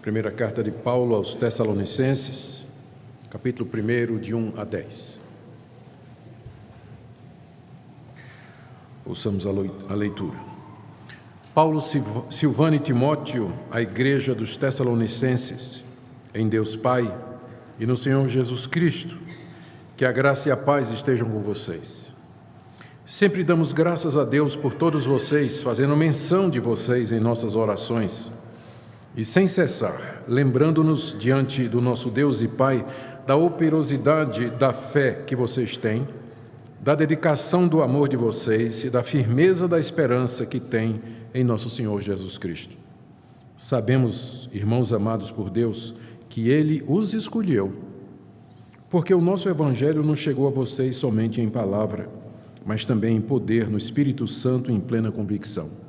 Primeira carta de Paulo aos Tessalonicenses, capítulo 1, de 1 a 10. Ouçamos a leitura. Paulo, Silvano e Timóteo, à igreja dos Tessalonicenses, em Deus Pai e no Senhor Jesus Cristo, que a graça e a paz estejam com vocês. Sempre damos graças a Deus por todos vocês, fazendo menção de vocês em nossas orações, e sem cessar, lembrando-nos diante do nosso Deus e Pai da operosidade da fé que vocês têm, da dedicação do amor de vocês e da firmeza da esperança que têm em nosso Senhor Jesus Cristo. Sabemos, irmãos amados por Deus, que Ele os escolheu, porque o nosso Evangelho não chegou a vocês somente em palavra, mas também em poder, no Espírito Santo e em plena convicção.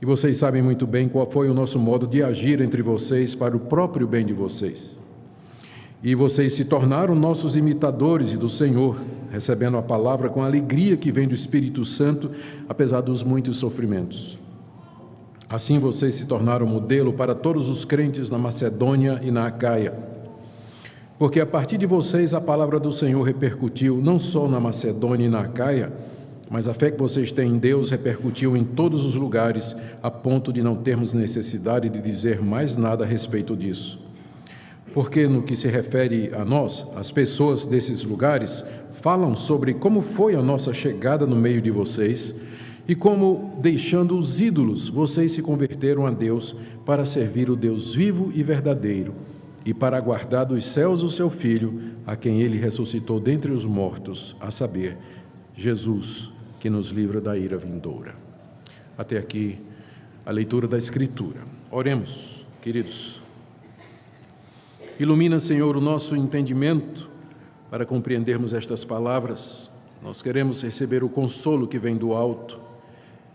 E vocês sabem muito bem qual foi o nosso modo de agir entre vocês para o próprio bem de vocês. E vocês se tornaram nossos imitadores e do Senhor, recebendo a palavra com a alegria que vem do Espírito Santo, apesar dos muitos sofrimentos. Assim vocês se tornaram modelo para todos os crentes na Macedônia e na Acaia. Porque a partir de vocês a palavra do Senhor repercutiu não só na Macedônia e na Acaia, mas a fé que vocês têm em Deus repercutiu em todos os lugares, a ponto de não termos necessidade de dizer mais nada a respeito disso. Porque no que se refere a nós, as pessoas desses lugares falam sobre como foi a nossa chegada no meio de vocês e como, deixando os ídolos, vocês se converteram a Deus para servir o Deus vivo e verdadeiro e para aguardar dos céus o seu Filho, a quem Ele ressuscitou dentre os mortos, a saber, Jesus, que nos livra da ira vindoura. Até aqui a leitura da Escritura. Oremos, queridos. Ilumina, Senhor, o nosso entendimento para compreendermos estas palavras. Nós queremos receber o consolo que vem do alto.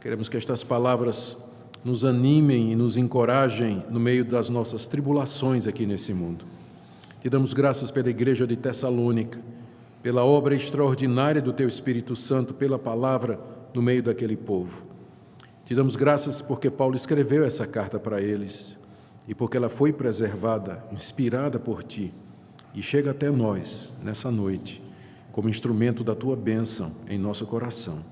Queremos que estas palavras nos animem e nos encorajem no meio das nossas tribulações aqui nesse mundo. Te damos graças pela igreja de Tessalônica, pela obra extraordinária do Teu Espírito Santo, pela palavra no meio daquele povo. Te damos graças porque Paulo escreveu essa carta para eles e porque ela foi preservada, inspirada por Ti e chega até nós nessa noite como instrumento da Tua bênção em nosso coração.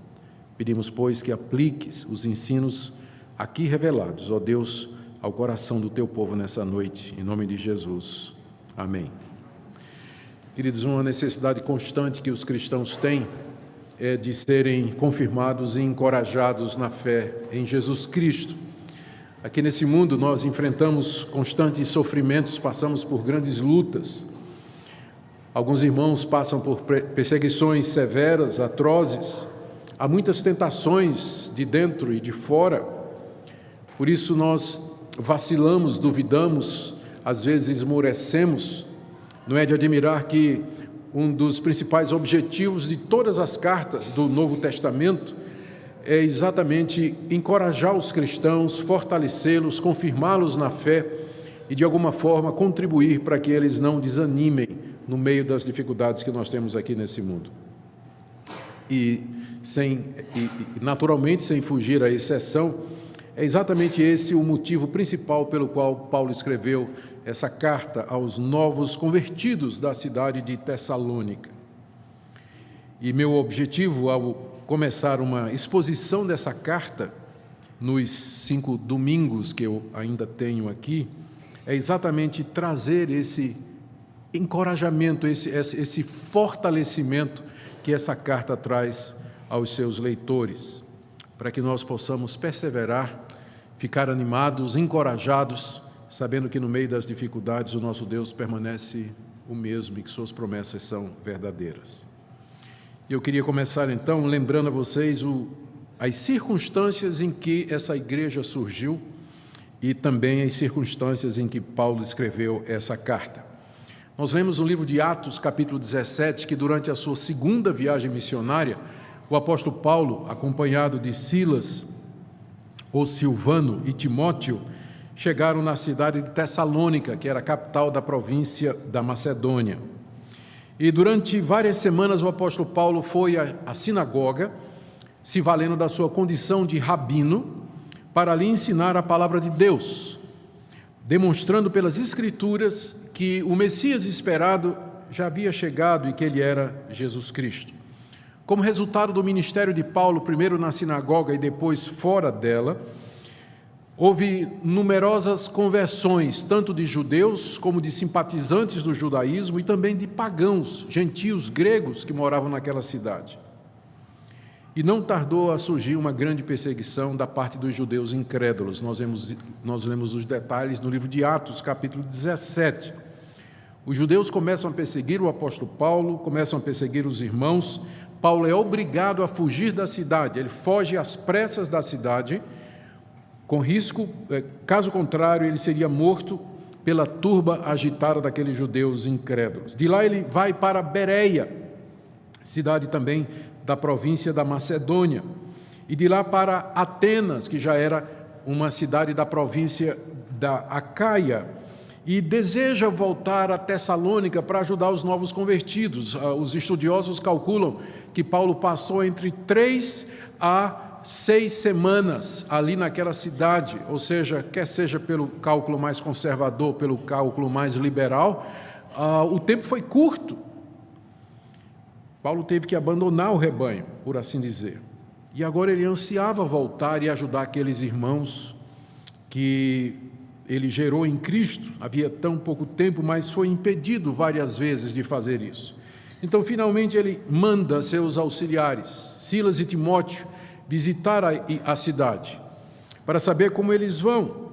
Pedimos, pois, que apliques os ensinos aqui revelados, ó Deus, ao coração do Teu povo nessa noite, em nome de Jesus. Amém. Queridos, uma necessidade constante que os cristãos têm é de serem confirmados e encorajados na fé em Jesus Cristo. Aqui nesse mundo nós enfrentamos constantes sofrimentos, passamos por grandes lutas. Alguns irmãos passam por perseguições severas, atrozes. Há muitas tentações de dentro e de fora. Por isso nós vacilamos, duvidamos, às vezes esmorecemos. Não é de admirar que um dos principais objetivos de todas as cartas do Novo Testamento é exatamente encorajar os cristãos, fortalecê-los, confirmá-los na fé e, de alguma forma, contribuir para que eles não desanimem no meio das dificuldades que nós temos aqui nesse mundo. Naturalmente, sem fugir à exceção, é exatamente esse o motivo principal pelo qual Paulo escreveu essa carta aos novos convertidos da cidade de Tessalônica. E meu objetivo, ao começar uma exposição dessa carta, nos 5 domingos que eu ainda tenho aqui, é exatamente trazer esse encorajamento, esse fortalecimento que essa carta traz aos seus leitores, para que nós possamos perseverar, ficar animados, encorajados, sabendo que no meio das dificuldades o nosso Deus permanece o mesmo e que suas promessas são verdadeiras. Eu queria começar então lembrando a vocês as circunstâncias em que essa igreja surgiu e também as circunstâncias em que Paulo escreveu essa carta. Nós lemos no livro de Atos, capítulo 17, que durante a sua segunda viagem missionária, o apóstolo Paulo, acompanhado de Silas, ou Silvano e Timóteo, chegaram na cidade de Tessalônica, que era a capital da província da Macedônia. E durante várias semanas o apóstolo Paulo foi à sinagoga, se valendo da sua condição de rabino, para ali ensinar a palavra de Deus. demonstrando pelas Escrituras que o Messias esperado já havia chegado e que ele era Jesus Cristo. Como resultado do ministério de Paulo, primeiro na sinagoga e depois fora dela, houve numerosas conversões, tanto de judeus como de simpatizantes do judaísmo e também de pagãos, gentios, gregos que moravam naquela cidade. E não tardou a surgir uma grande perseguição da parte dos judeus incrédulos. Nós lemos os detalhes no livro de Atos, capítulo 17. Os judeus começam a perseguir o apóstolo Paulo, começam a perseguir os irmãos. Paulo é obrigado a fugir da cidade, ele foge às pressas da cidade, com risco, caso contrário, ele seria morto pela turba agitada daqueles judeus incrédulos. De lá ele vai para Bereia, cidade também da província da Macedônia, e de lá para Atenas, que já era uma cidade da província da Acaia, e deseja voltar a Tessalônica para ajudar os novos convertidos. Os estudiosos calculam que Paulo passou entre 3 a 6 semanas ali naquela cidade, ou seja, quer seja pelo cálculo mais conservador, pelo cálculo mais liberal, o tempo foi curto. Paulo teve que abandonar o rebanho, por assim dizer. E agora ele ansiava voltar e ajudar aqueles irmãos que ele gerou em Cristo. Havia tão pouco tempo, mas foi impedido várias vezes de fazer isso. Então, finalmente, ele manda seus auxiliares, Silas e Timóteo, visitar a cidade, para saber como eles vão.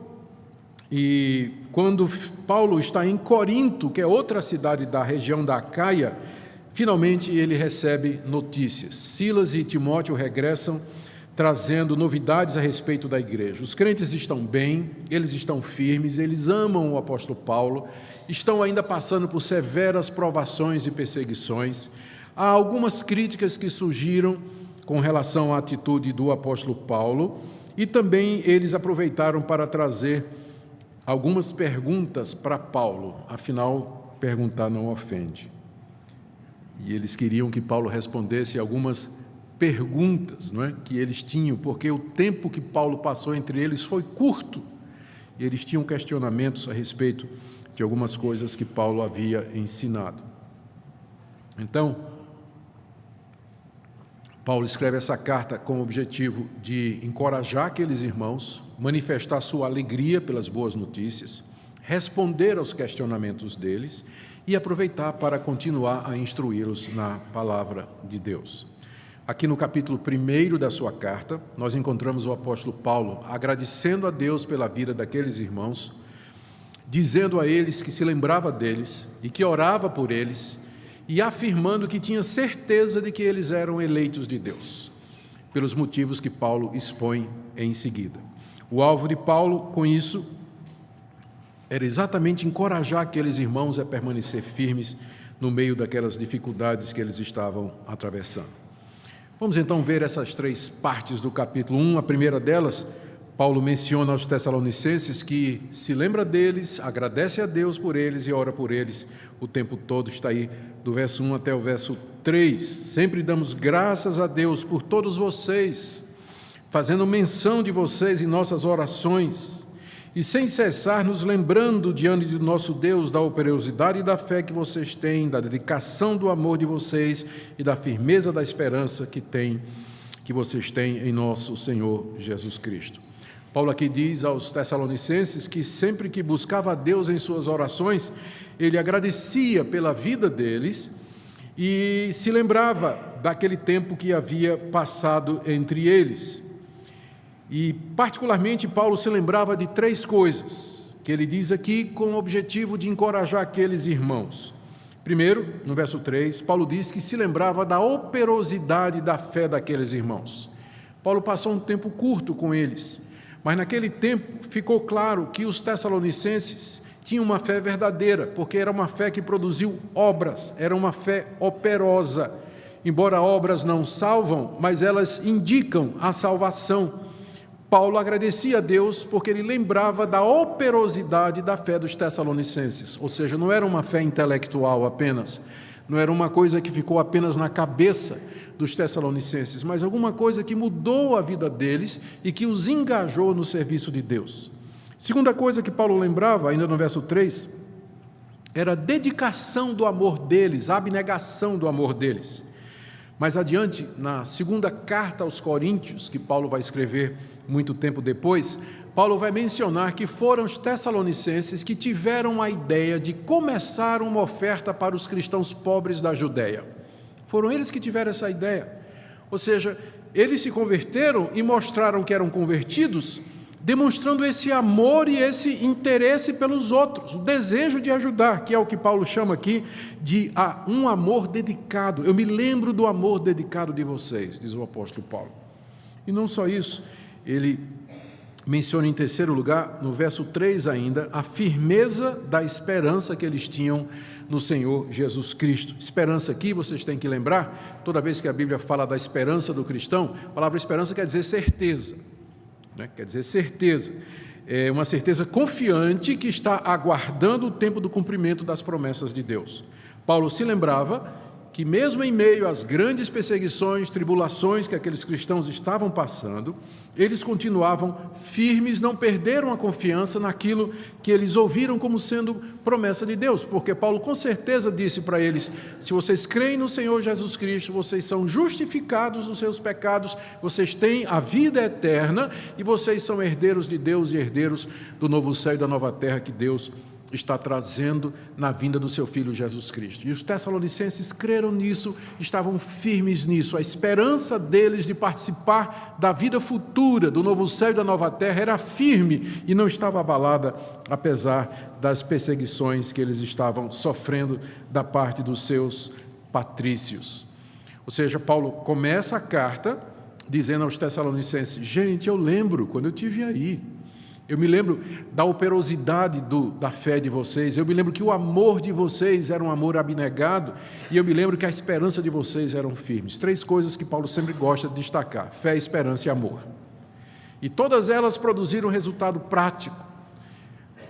E quando Paulo está em Corinto, que é outra cidade da região da Acaia, finalmente ele recebe notícias. Silas e Timóteo regressam, trazendo novidades a respeito da igreja. Os crentes estão bem, eles estão firmes, eles amam o apóstolo Paulo, estão ainda passando por severas provações e perseguições. Há algumas críticas que surgiram com relação à atitude do apóstolo Paulo, e também eles aproveitaram para trazer algumas perguntas para Paulo, afinal, perguntar não ofende. E eles queriam que Paulo respondesse algumas perguntas, não é, que eles tinham, porque o tempo que Paulo passou entre eles foi curto, e eles tinham questionamentos a respeito de algumas coisas que Paulo havia ensinado. Então, Paulo escreve essa carta com o objetivo de encorajar aqueles irmãos, manifestar sua alegria pelas boas notícias, responder aos questionamentos deles e aproveitar para continuar a instruí-los na palavra de Deus. Aqui no capítulo 1 da sua carta, nós encontramos o apóstolo Paulo agradecendo a Deus pela vida daqueles irmãos, dizendo a eles que se lembrava deles e que orava por eles, e afirmando que tinha certeza de que eles eram eleitos de Deus, pelos motivos que Paulo expõe em seguida. O alvo de Paulo, com isso, era exatamente encorajar aqueles irmãos a permanecer firmes no meio daquelas dificuldades que eles estavam atravessando. Vamos então ver essas 3 partes do capítulo 1. A primeira delas, Paulo menciona aos Tessalonicenses que se lembra deles, agradece a Deus por eles e ora por eles o tempo todo. Está aí do verso 1 até o verso 3. Sempre damos graças a Deus por todos vocês, fazendo menção de vocês em nossas orações, e sem cessar nos lembrando diante do nosso Deus da operosidade e da fé que vocês têm, da dedicação do amor de vocês e da firmeza da esperança que vocês têm em nosso Senhor Jesus Cristo. Paulo aqui diz aos Tessalonicenses que sempre que buscava a Deus em suas orações, ele agradecia pela vida deles e se lembrava daquele tempo que havia passado entre eles. E, particularmente, Paulo se lembrava de 3 coisas, que ele diz aqui com o objetivo de encorajar aqueles irmãos. Primeiro, no verso 3, Paulo diz que se lembrava da operosidade da fé daqueles irmãos. Paulo passou um tempo curto com eles, mas naquele tempo ficou claro que os tessalonicenses tinham uma fé verdadeira, porque era uma fé que produziu obras, era uma fé operosa. Embora obras não salvam, mas elas indicam a salvação. Paulo agradecia a Deus porque ele lembrava da operosidade da fé dos Tessalonicenses, ou seja, não era uma fé intelectual apenas, não era uma coisa que ficou apenas na cabeça dos Tessalonicenses, mas alguma coisa que mudou a vida deles e que os engajou no serviço de Deus. Segunda coisa que Paulo lembrava, ainda no verso 3, era a dedicação do amor deles, a abnegação do amor deles. Mais adiante, na segunda carta aos Coríntios, que Paulo vai escrever muito tempo depois, Paulo vai mencionar que foram os tessalonicenses que tiveram a ideia de começar uma oferta para os cristãos pobres da Judéia. Foram eles que tiveram essa ideia. Ou seja, eles se converteram e mostraram que eram convertidos, demonstrando esse amor e esse interesse pelos outros, o desejo de ajudar, que é o que Paulo chama aqui de um amor dedicado. Eu me lembro do amor dedicado de vocês, diz o apóstolo Paulo. E não só isso, ele menciona em terceiro lugar, no verso 3 ainda, a firmeza da esperança que eles tinham no Senhor Jesus Cristo. Esperança aqui, vocês têm que lembrar, toda vez que a Bíblia fala da esperança do cristão, a palavra esperança quer dizer certeza, né? Quer dizer certeza, é uma certeza confiante que está aguardando o tempo do cumprimento das promessas de Deus. Paulo se lembrava que mesmo em meio às grandes perseguições, tribulações que aqueles cristãos estavam passando, eles continuavam firmes, não perderam a confiança naquilo que eles ouviram como sendo promessa de Deus, porque Paulo com certeza disse para eles: se vocês creem no Senhor Jesus Cristo, vocês são justificados dos seus pecados, vocês têm a vida eterna e vocês são herdeiros de Deus e herdeiros do novo céu e da nova terra que Deus está trazendo na vinda do seu Filho Jesus Cristo. E os tessalonicenses creram nisso, estavam firmes nisso. A esperança deles de participar da vida futura, do novo céu e da nova terra, era firme e não estava abalada, apesar das perseguições que eles estavam sofrendo da parte dos seus patrícios. Ou seja, Paulo começa a carta dizendo aos tessalonicenses: gente, eu lembro quando eu estive aí. Eu me lembro da operosidade da fé de vocês, eu me lembro que o amor de vocês era um amor abnegado, e eu me lembro que a esperança de vocês eram firmes. Três coisas que Paulo sempre gosta de destacar: fé, esperança e amor. E todas elas produziram resultado prático,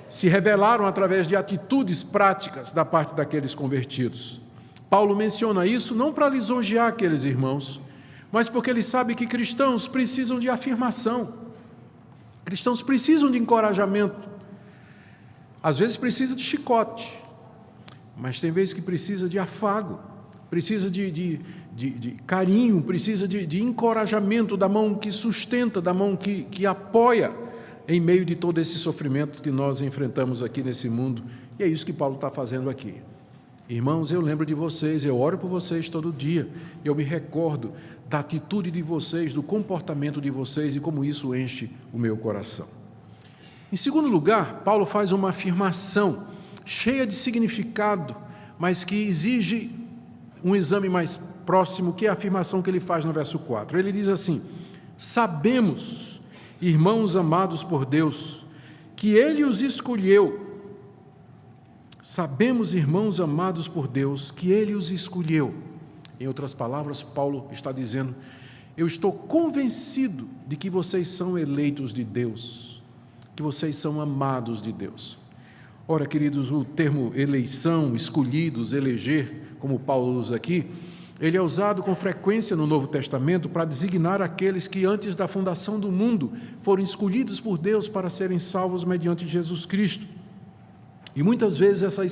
se revelaram através de atitudes práticas da parte daqueles convertidos. Paulo menciona isso não para lisonjear aqueles irmãos, mas porque ele sabe que cristãos precisam de afirmação. Cristãos precisam de encorajamento, às vezes precisa de chicote, mas tem vezes que precisa de afago, precisa de carinho, precisa de encorajamento da mão que sustenta, da mão que apoia em meio de todo esse sofrimento que nós enfrentamos aqui nesse mundo. E é isso que Paulo está fazendo aqui. Irmãos, eu lembro de vocês, eu oro por vocês todo dia, eu me recordo da atitude de vocês, do comportamento de vocês e como isso enche o meu coração. Em segundo lugar, Paulo faz uma afirmação cheia de significado, mas que exige um exame mais próximo, que é a afirmação que ele faz no verso 4. Ele diz assim: sabemos, irmãos amados por Deus, que Ele os escolheu. Sabemos, irmãos amados por Deus, que Ele os escolheu. Em outras palavras, Paulo está dizendo: eu estou convencido de que vocês são eleitos de Deus, que vocês são amados de Deus. Ora, queridos, o termo eleição, escolhidos, eleger, como Paulo usa aqui, ele é usado com frequência no Novo Testamento para designar aqueles que antes da fundação do mundo foram escolhidos por Deus para serem salvos mediante Jesus Cristo. E muitas vezes essas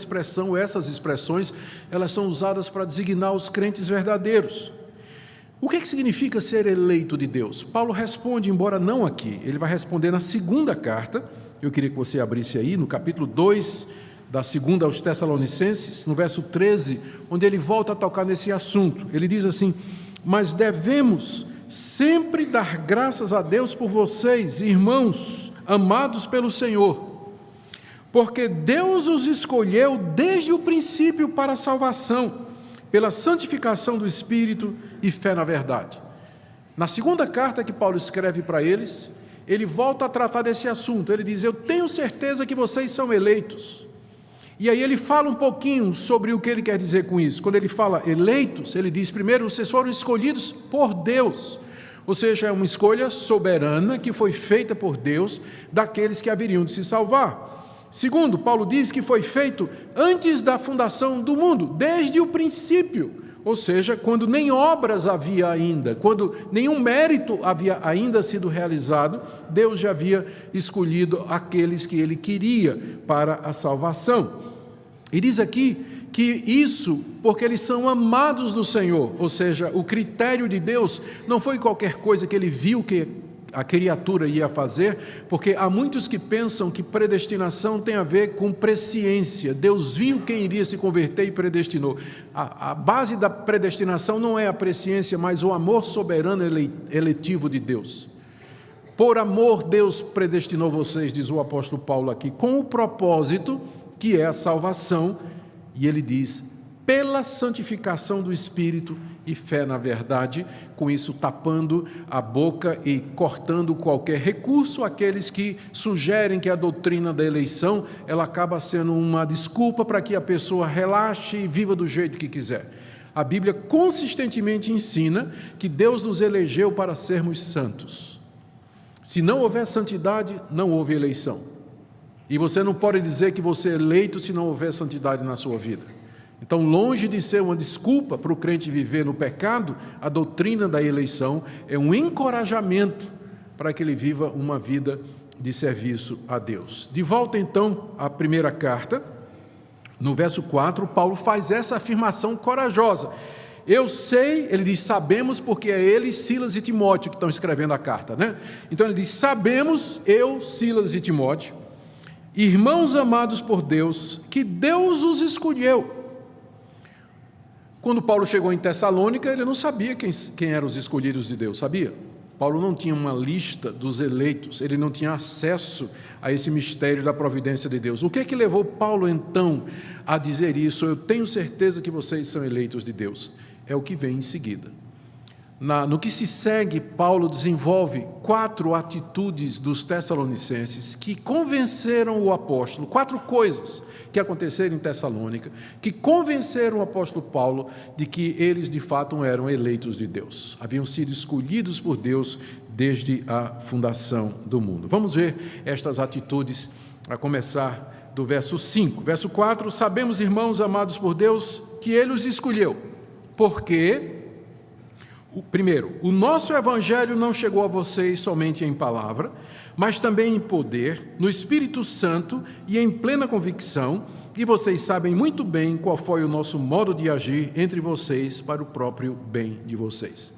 expressões, elas são usadas para designar os crentes verdadeiros. O que significa ser eleito de Deus? Paulo responde, embora não aqui, ele vai responder na segunda carta. Eu queria que você abrisse aí, no capítulo 2, da segunda aos Tessalonicenses, no verso 13, onde ele volta a tocar nesse assunto. Ele diz assim: mas devemos sempre dar graças a Deus por vocês, irmãos, amados pelo Senhor, porque Deus os escolheu desde o princípio para a salvação, pela santificação do Espírito e fé na verdade. Na segunda carta que Paulo escreve para eles, ele volta a tratar desse assunto. Ele diz: eu tenho certeza que vocês são eleitos. E aí ele fala um pouquinho sobre o que ele quer dizer com isso. Quando ele fala eleitos, ele diz: primeiro, vocês foram escolhidos por Deus. Ou seja, é uma escolha soberana que foi feita por Deus daqueles que haveriam de se salvar. Segundo, Paulo diz que foi feito antes da fundação do mundo, desde o princípio. ou seja, quando nem obras havia ainda, quando nenhum mérito havia ainda sido realizado, Deus já havia escolhido aqueles que Ele queria para a salvação. E diz aqui que isso porque eles são amados do Senhor, ou seja, o critério de Deus não foi qualquer coisa que Ele viu que a criatura ia fazer, porque há muitos que pensam que predestinação tem a ver com presciência. Deus viu quem iria se converter e predestinou. A base da predestinação não é a presciência, mas o amor soberano eletivo de Deus. Por amor, Deus predestinou vocês, diz o apóstolo Paulo aqui, com o propósito que é a salvação, e ele diz, pela santificação do Espírito e fé na verdade, com isso tapando a boca e cortando qualquer recurso àqueles que sugerem que a doutrina da eleição, ela acaba sendo uma desculpa para que a pessoa relaxe e viva do jeito que quiser. A Bíblia consistentemente ensina que Deus nos elegeu para sermos santos. Se não houver santidade, não houve eleição. E você não pode dizer que você é eleito se não houver santidade na sua vida. Então, longe de ser uma desculpa para o crente viver no pecado, a doutrina da eleição é um encorajamento para que ele viva uma vida de serviço a Deus. De volta, então, à primeira carta, no verso 4, Paulo faz essa afirmação corajosa. Eu sei, ele diz, sabemos, porque é ele, Silas e Timóteo que estão escrevendo a carta, né? Então, ele diz, sabemos, eu, Silas e Timóteo, irmãos amados por Deus, que Deus os escolheu. Quando Paulo chegou em Tessalônica, ele não sabia quem eram os escolhidos de Deus, sabia? Paulo não tinha uma lista dos eleitos, ele não tinha acesso a esse mistério da providência de Deus. O que é que levou Paulo, então, a dizer isso? Eu tenho certeza que vocês são eleitos de Deus. É o que vem em seguida. No que se segue, Paulo desenvolve 4 atitudes dos tessalonicenses que convenceram o apóstolo, 4 coisas que aconteceram em Tessalônica, que convenceram o apóstolo Paulo de que eles de fato eram eleitos de Deus, haviam sido escolhidos por Deus desde a fundação do mundo. Vamos ver estas atitudes, a começar do verso 5. Verso 4, sabemos, irmãos amados por Deus, que Ele os escolheu, porque... Primeiro, o nosso evangelho não chegou a vocês somente em palavra, mas também em poder, no Espírito Santo e em plena convicção, e vocês sabem muito bem qual foi o nosso modo de agir entre vocês para o próprio bem de vocês.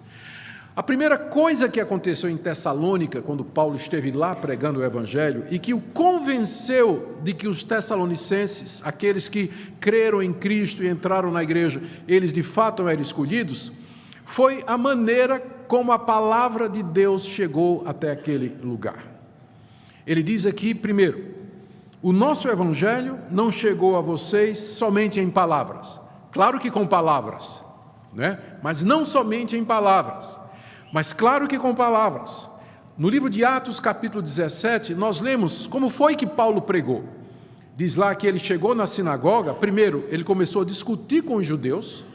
A primeira coisa que aconteceu em Tessalônica, quando Paulo esteve lá pregando o evangelho, e que o convenceu de que os tessalonicenses, aqueles que creram em Cristo e entraram na igreja, eles de fato eram escolhidos, foi a maneira como a palavra de Deus chegou até aquele lugar. Ele diz aqui, primeiro, o nosso evangelho não chegou a vocês somente em palavras. Claro que com palavras, né? Mas não somente em palavras, mas claro que com palavras. No livro de Atos, capítulo 17, nós lemos como foi que Paulo pregou. Diz lá que ele chegou na sinagoga, primeiro ele começou a discutir com os judeus,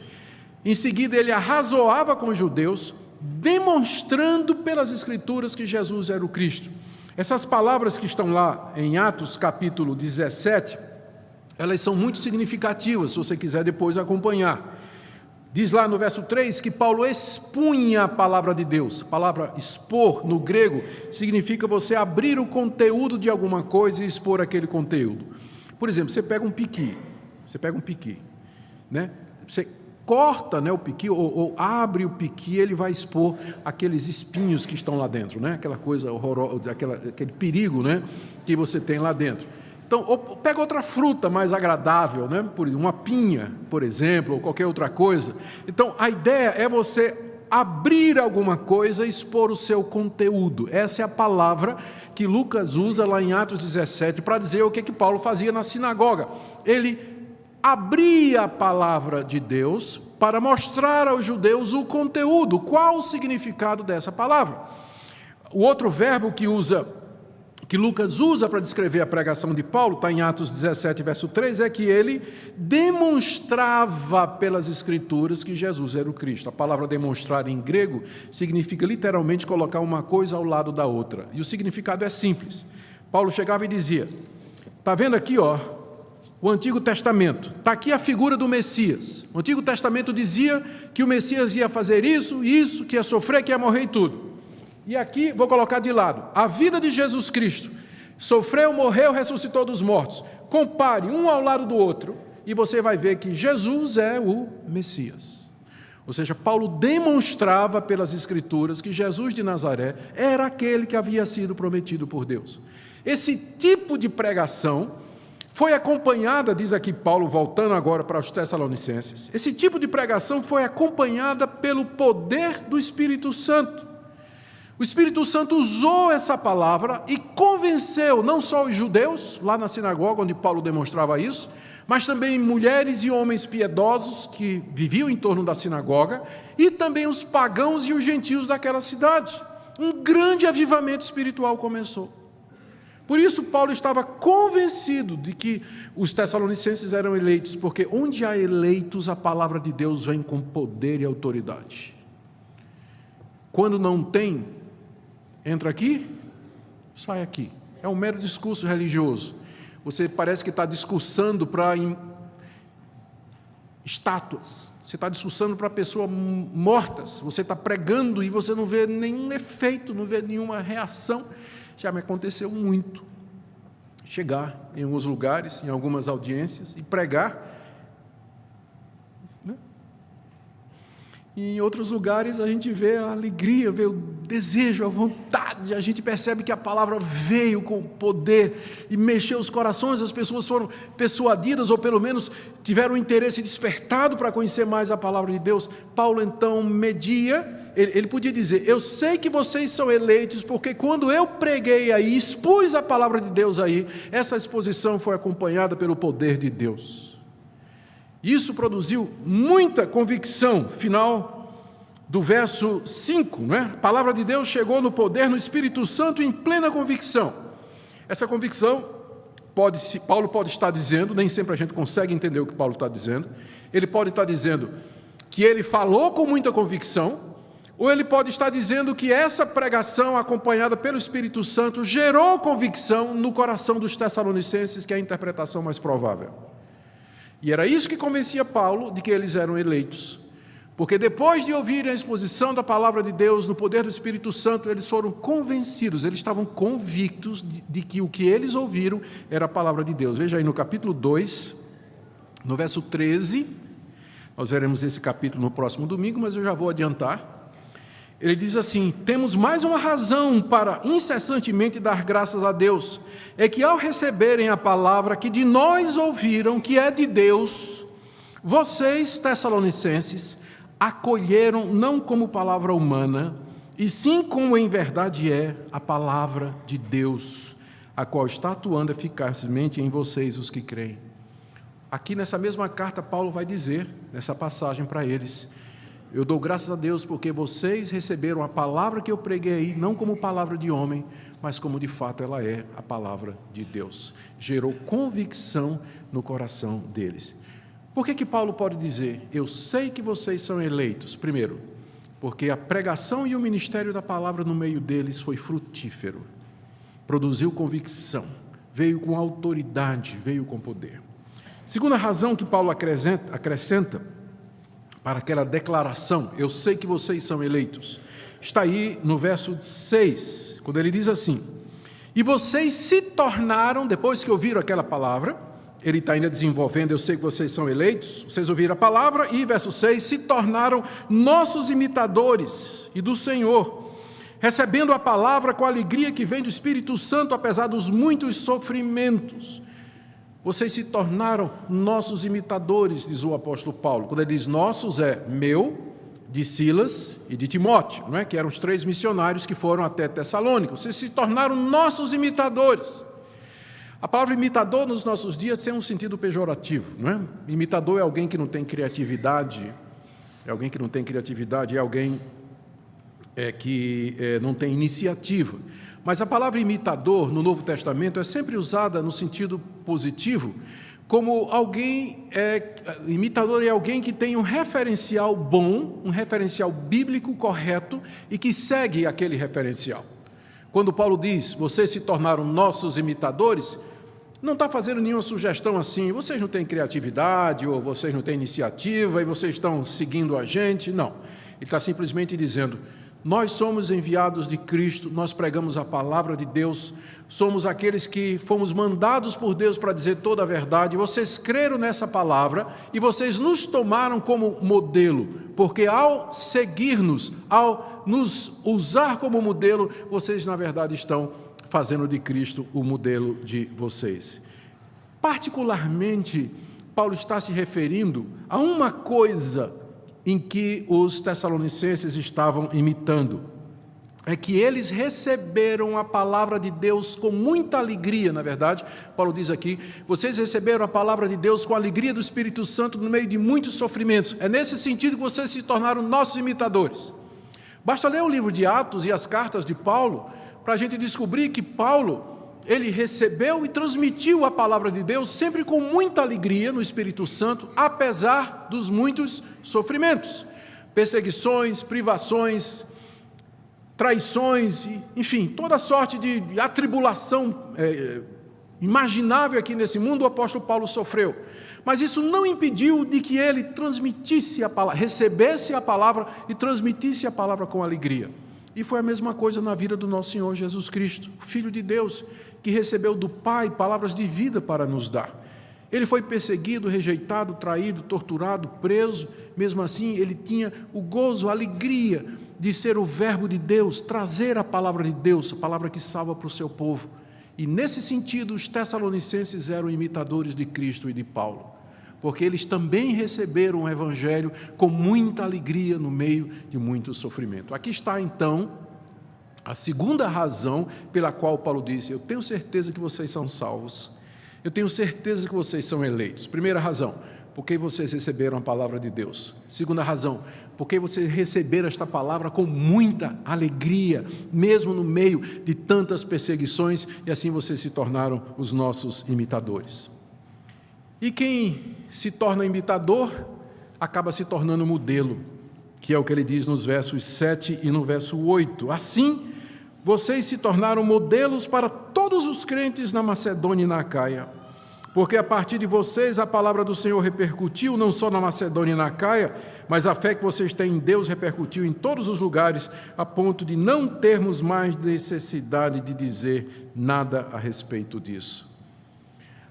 em seguida, ele arrazoava com os judeus, demonstrando pelas Escrituras que Jesus era o Cristo. Essas palavras que estão lá em Atos, capítulo 17, elas são muito significativas, se você quiser depois acompanhar. Diz lá no verso 3 que Paulo expunha a palavra de Deus. A palavra expor, no grego, significa você abrir o conteúdo de alguma coisa e expor aquele conteúdo. Por exemplo, você pega um piqui, né? Você corta, né, o piqui, ou abre o piqui, ele vai expor aqueles espinhos que estão lá dentro, né? Aquela coisa horrorosa, aquele perigo, né, que você tem lá dentro. Então, ou pega outra fruta mais agradável, né? Por exemplo, uma pinha, por exemplo, ou qualquer outra coisa. Então, a ideia é você abrir alguma coisa e expor o seu conteúdo. Essa é a palavra que Lucas usa lá em Atos 17 para dizer o que Paulo fazia na sinagoga. Ele abria a palavra de Deus para mostrar aos judeus o conteúdo, qual o significado dessa palavra. O outro verbo que Lucas usa para descrever a pregação de Paulo, está em Atos 17, verso 3, é que ele demonstrava pelas Escrituras que Jesus era o Cristo. A palavra demonstrar em grego significa literalmente colocar uma coisa ao lado da outra. E o significado é simples. Paulo chegava e dizia, está vendo aqui, ó, o Antigo Testamento. Está aqui a figura do Messias. O Antigo Testamento dizia que o Messias ia fazer isso, que ia sofrer, que ia morrer e tudo. E aqui, vou colocar de lado, a vida de Jesus Cristo. Sofreu, morreu, ressuscitou dos mortos. Compare um ao lado do outro e você vai ver que Jesus é o Messias. Ou seja, Paulo demonstrava pelas Escrituras que Jesus de Nazaré era aquele que havia sido prometido por Deus. Esse tipo de pregação foi acompanhada, diz aqui Paulo, voltando agora para os Tessalonicenses, esse tipo de pregação foi acompanhada pelo poder do Espírito Santo. O Espírito Santo usou essa palavra e convenceu não só os judeus, lá na sinagoga onde Paulo demonstrava isso, mas também mulheres e homens piedosos que viviam em torno da sinagoga e também os pagãos e os gentios daquela cidade. Um grande avivamento espiritual começou. Por isso, Paulo estava convencido de que os tessalonicenses eram eleitos, porque onde há eleitos, a palavra de Deus vem com poder e autoridade. Quando não tem, entra aqui, sai aqui. É um mero discurso religioso. Você parece que está discursando para estátuas, você está discursando para pessoas mortas, você está pregando e você não vê nenhum efeito, não vê nenhuma reação. Já me aconteceu muito chegar em alguns lugares, em algumas audiências e pregar, né? E em outros lugares a gente vê a alegria, vê o desejo, a vontade, a gente percebe que a palavra veio com poder e mexeu os corações, as pessoas foram persuadidas ou pelo menos tiveram o interesse despertado para conhecer mais a palavra de Deus. Paulo então media, ele podia dizer, eu sei que vocês são eleitos porque quando eu preguei aí, expus a palavra de Deus aí, essa exposição foi acompanhada pelo poder de Deus. Isso produziu muita convicção. Final do verso 5, né? A palavra de Deus chegou no poder, no Espírito Santo, em plena convicção. Essa convicção, Paulo pode estar dizendo, nem sempre a gente consegue entender o que Paulo está dizendo, ele pode estar dizendo que ele falou com muita convicção, ou ele pode estar dizendo que essa pregação acompanhada pelo Espírito Santo gerou convicção no coração dos tessalonicenses, que é a interpretação mais provável. E era isso que convencia Paulo de que eles eram eleitos. Porque depois de ouvirem a exposição da palavra de Deus no poder do Espírito Santo, eles foram convencidos, eles estavam convictos de que o que eles ouviram era a palavra de Deus. Veja aí no capítulo 2, no verso 13, nós veremos esse capítulo no próximo domingo, mas eu já vou adiantar. Ele diz assim, temos mais uma razão para incessantemente dar graças a Deus, é que ao receberem a palavra que de nós ouviram, que é de Deus, vocês, tessalonicenses, acolheram não como palavra humana, e sim como em verdade é a palavra de Deus, a qual está atuando eficazmente em vocês, os que creem. Aqui nessa mesma carta, Paulo vai dizer, nessa passagem para eles, eu dou graças a Deus porque vocês receberam a palavra que eu preguei aí, não como palavra de homem, mas como de fato ela é a palavra de Deus. Gerou convicção no coração deles. Por que Paulo pode dizer, eu sei que vocês são eleitos? Primeiro, porque a pregação e o ministério da palavra no meio deles foi frutífero. Produziu convicção, veio com autoridade, veio com poder. Segunda razão que Paulo acrescenta para aquela declaração, eu sei que vocês são eleitos, está aí no verso 6, quando ele diz assim, e vocês se tornaram, depois que ouviram aquela palavra, ele está ainda desenvolvendo, eu sei que vocês são eleitos, vocês ouviram a palavra, e verso 6, se tornaram nossos imitadores e do Senhor, recebendo a palavra com a alegria que vem do Espírito Santo, apesar dos muitos sofrimentos. Vocês se tornaram nossos imitadores, diz o apóstolo Paulo. Quando ele diz nossos, é meu, de Silas e de Timóteo, não é? Que eram os 3 missionários que foram até Tessalônica. Vocês se tornaram nossos imitadores. A palavra imitador nos nossos dias tem um sentido pejorativo, não é? Imitador é alguém que não tem criatividade, é alguém que não tem não tem iniciativa. Mas a palavra imitador no Novo Testamento é sempre usada no sentido positivo, como imitador é alguém que tem um referencial bom, um referencial bíblico correto e que segue aquele referencial. Quando Paulo diz, vocês se tornaram nossos imitadores, Não está fazendo nenhuma sugestão assim, vocês não têm criatividade, ou vocês não têm iniciativa, e vocês estão seguindo a gente. Não. Ele está simplesmente dizendo, nós somos enviados de Cristo, nós pregamos a palavra de Deus, somos aqueles que fomos mandados por Deus para dizer toda a verdade, vocês creram nessa palavra, e vocês nos tomaram como modelo, porque ao seguir-nos, ao nos usar como modelo, vocês na verdade estão fazendo de Cristo o modelo de vocês. Particularmente, Paulo está se referindo a uma coisa em que os tessalonicenses estavam imitando. É que eles receberam a palavra de Deus com muita alegria, na verdade. Paulo diz aqui, vocês receberam a palavra de Deus com a alegria do Espírito Santo no meio de muitos sofrimentos. É nesse sentido que vocês se tornaram nossos imitadores. Basta ler o livro de Atos e as cartas de Paulo, para a gente descobrir que Paulo, ele recebeu e transmitiu a palavra de Deus sempre com muita alegria no Espírito Santo, apesar dos muitos sofrimentos, perseguições, privações, traições, enfim, toda sorte de atribulação imaginável aqui nesse mundo, o apóstolo Paulo sofreu. Mas isso não impediu de que ele transmitisse a palavra, recebesse a palavra e transmitisse a palavra com alegria. E foi a mesma coisa na vida do nosso Senhor Jesus Cristo, Filho de Deus, que recebeu do Pai palavras de vida para nos dar. Ele foi perseguido, rejeitado, traído, torturado, preso. Mesmo assim, ele tinha o gozo, a alegria de ser o verbo de Deus, trazer a palavra de Deus, a palavra que salva para o seu povo. E nesse sentido, os tessalonicenses eram imitadores de Cristo e de Paulo, porque eles também receberam o Evangelho com muita alegria no meio de muito sofrimento. Aqui está, então, a segunda razão pela qual Paulo disse, eu tenho certeza que vocês são salvos, eu tenho certeza que vocês são eleitos. Primeira razão, porque vocês receberam a palavra de Deus. Segunda razão, porque vocês receberam esta palavra com muita alegria, mesmo no meio de tantas perseguições, e assim vocês se tornaram os nossos imitadores. E quem se torna imitador, acaba se tornando modelo, que é o que ele diz nos versos 7 e no verso 8. Assim, vocês se tornaram modelos para todos os crentes na Macedônia e na Acaia, porque a partir de vocês a palavra do Senhor repercutiu não só na Macedônia e na Acaia, mas a fé que vocês têm em Deus repercutiu em todos os lugares, a ponto de não termos mais necessidade de dizer nada a respeito disso.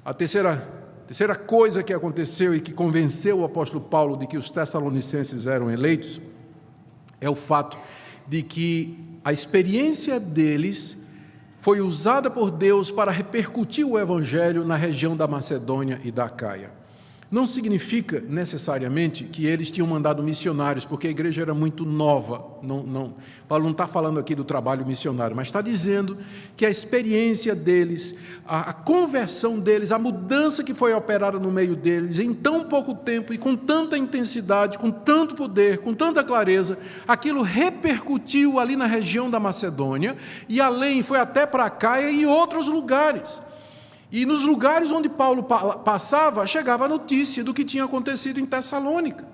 A terceira coisa que aconteceu e que convenceu o apóstolo Paulo de que os tessalonicenses eram eleitos é o fato de que a experiência deles foi usada por Deus para repercutir o Evangelho na região da Macedônia e da Acaia. Não significa necessariamente que eles tinham mandado missionários, porque a igreja era muito nova. Paulo não está falando aqui do trabalho missionário, mas está dizendo que a experiência deles, a conversão deles, a mudança que foi operada no meio deles, em tão pouco tempo e com tanta intensidade, com tanto poder, com tanta clareza, aquilo repercutiu ali na região da Macedônia e além, foi até para a Acaia e outros lugares. E nos lugares onde Paulo passava, chegava a notícia do que tinha acontecido em Tessalônica.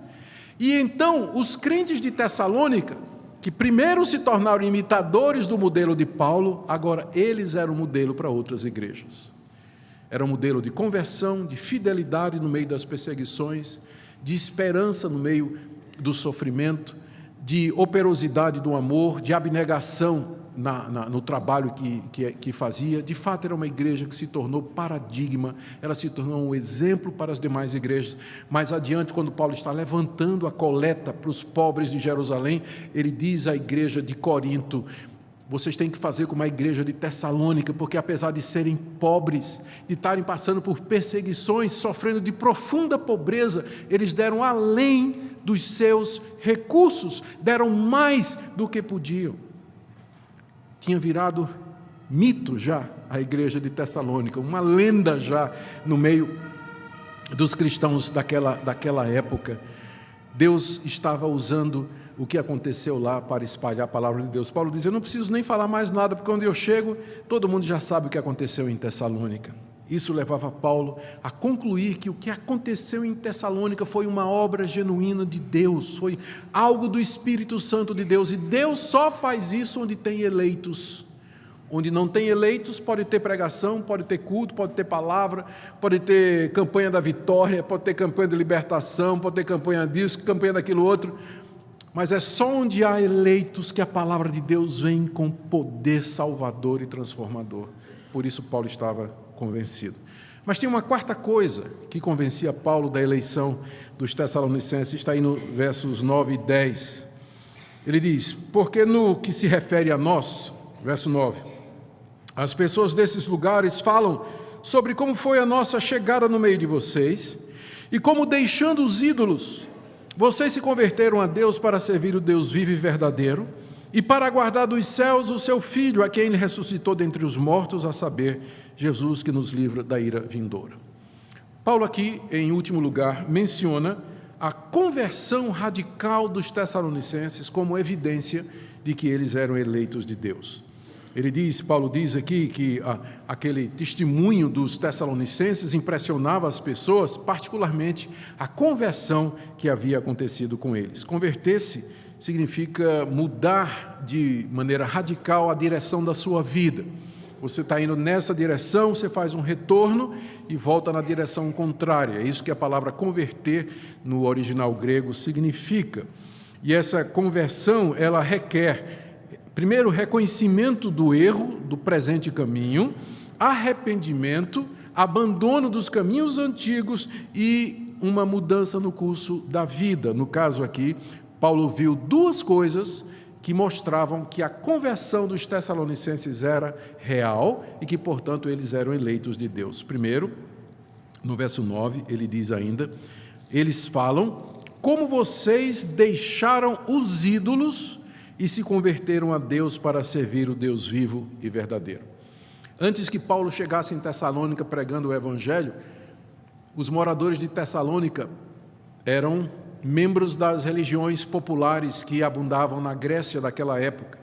E então, os crentes de Tessalônica, que primeiro se tornaram imitadores do modelo de Paulo, agora eles eram modelo para outras igrejas. Era um modelo de conversão, de fidelidade no meio das perseguições, de esperança no meio do sofrimento, de operosidade do amor, de abnegação no trabalho que fazia. De fato, era uma igreja que se tornou paradigma, ela se tornou um exemplo para as demais igrejas. Mais adiante, quando Paulo está levantando a coleta para os pobres de Jerusalém, ele diz à igreja de Corinto, vocês têm que fazer como a igreja de Tessalônica, porque apesar de serem pobres, de estarem passando por perseguições, sofrendo de profunda pobreza, eles deram além dos seus recursos, deram mais do que podiam. Tinha virado mito já a igreja de Tessalônica, uma lenda já no meio dos cristãos daquela época. Deus estava usando o que aconteceu lá para espalhar a palavra de Deus. Paulo diz, eu não preciso nem falar mais nada, porque quando eu chego, todo mundo já sabe o que aconteceu em Tessalônica. Isso levava Paulo a concluir que o que aconteceu em Tessalônica foi uma obra genuína de Deus, foi algo do Espírito Santo de Deus, e Deus só faz isso onde tem eleitos, Onde não tem eleitos, pode ter pregação, pode ter culto, pode ter palavra, pode ter campanha da vitória, pode ter campanha de libertação, pode ter campanha disso, campanha daquilo outro. Mas é só onde há eleitos que a palavra de Deus vem com poder salvador e transformador. Por isso Paulo estava convencido. Mas tem uma quarta coisa que convencia Paulo da eleição dos Tessalonicenses, está aí no versos 9 e 10. Ele diz: porque no que se refere a nós, verso 9, as pessoas desses lugares falam sobre como foi a nossa chegada no meio de vocês e como, deixando os ídolos, vocês se converteram a Deus para servir o Deus vivo e verdadeiro e para aguardar dos céus o seu Filho, a quem Ele ressuscitou dentre os mortos, a saber, Jesus, que nos livra da ira vindoura. Paulo aqui, em último lugar, menciona a conversão radical dos Tessalonicenses como evidência de que eles eram eleitos de Deus. Paulo diz aqui que aquele testemunho dos Tessalonicenses impressionava as pessoas, particularmente a conversão que havia acontecido com eles. Converter-se significa mudar de maneira radical a direção da sua vida. Você está indo nessa direção, você faz um retorno e volta na direção contrária. É isso que a palavra converter no original grego significa. E essa conversão, ela requer, primeiro, reconhecimento do erro, do presente caminho, arrependimento, abandono dos caminhos antigos e uma mudança no curso da vida. No caso aqui, Paulo viu duas coisas que mostravam que a conversão dos Tessalonicenses era real e que, portanto, eles eram eleitos de Deus. Primeiro, no verso 9, ele diz ainda: eles falam como vocês deixaram os ídolos e se converteram a Deus para servir o Deus vivo e verdadeiro. Antes que Paulo chegasse em Tessalônica pregando o Evangelho, os moradores de Tessalônica eram membros das religiões populares que abundavam na Grécia daquela época.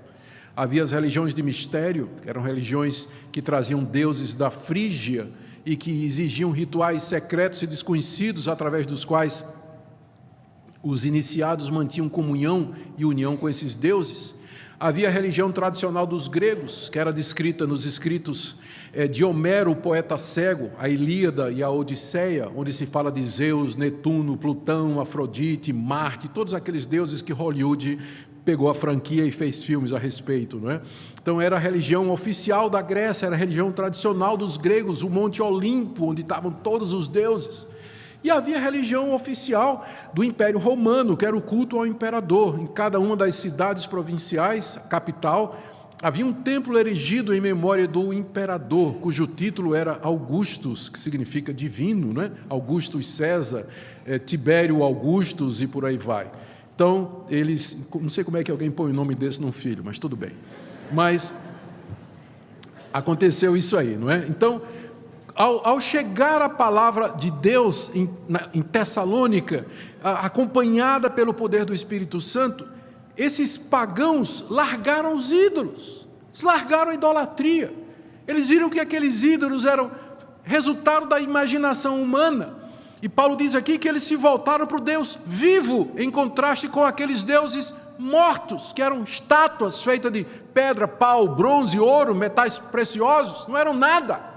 Havia as religiões de mistério, que eram religiões que traziam deuses da Frígia e que exigiam rituais secretos e desconhecidos através dos quais os iniciados mantinham comunhão e união com esses deuses. Havia a religião tradicional dos gregos, que era descrita nos escritos de Homero, o poeta cego, a Ilíada e a Odisseia, onde se fala de Zeus, Netuno, Plutão, Afrodite, Marte, todos aqueles deuses que Hollywood pegou a franquia e fez filmes a respeito, não é? Então era a religião oficial da Grécia, era a religião tradicional dos gregos, o Monte Olimpo, onde estavam todos os deuses. E havia a religião oficial do Império Romano, que era o culto ao imperador. Em cada uma das cidades provinciais, capital, havia um templo erigido em memória do imperador, cujo título era Augustus, que significa divino, né? Augustus César, Tibério Augustus e por aí vai. Então, eles, não sei como é que alguém põe o nome desse num filho, mas tudo bem. Mas aconteceu isso aí, não é? Então, ao chegar a palavra de Deus em Tessalônica, acompanhada pelo poder do Espírito Santo, esses pagãos largaram os ídolos, largaram a idolatria. Eles viram que aqueles ídolos eram resultado da imaginação humana. E Paulo diz aqui que eles se voltaram para o Deus vivo, em contraste com aqueles deuses mortos, que eram estátuas feitas de pedra, pau, bronze, ouro, metais preciosos, não eram nada.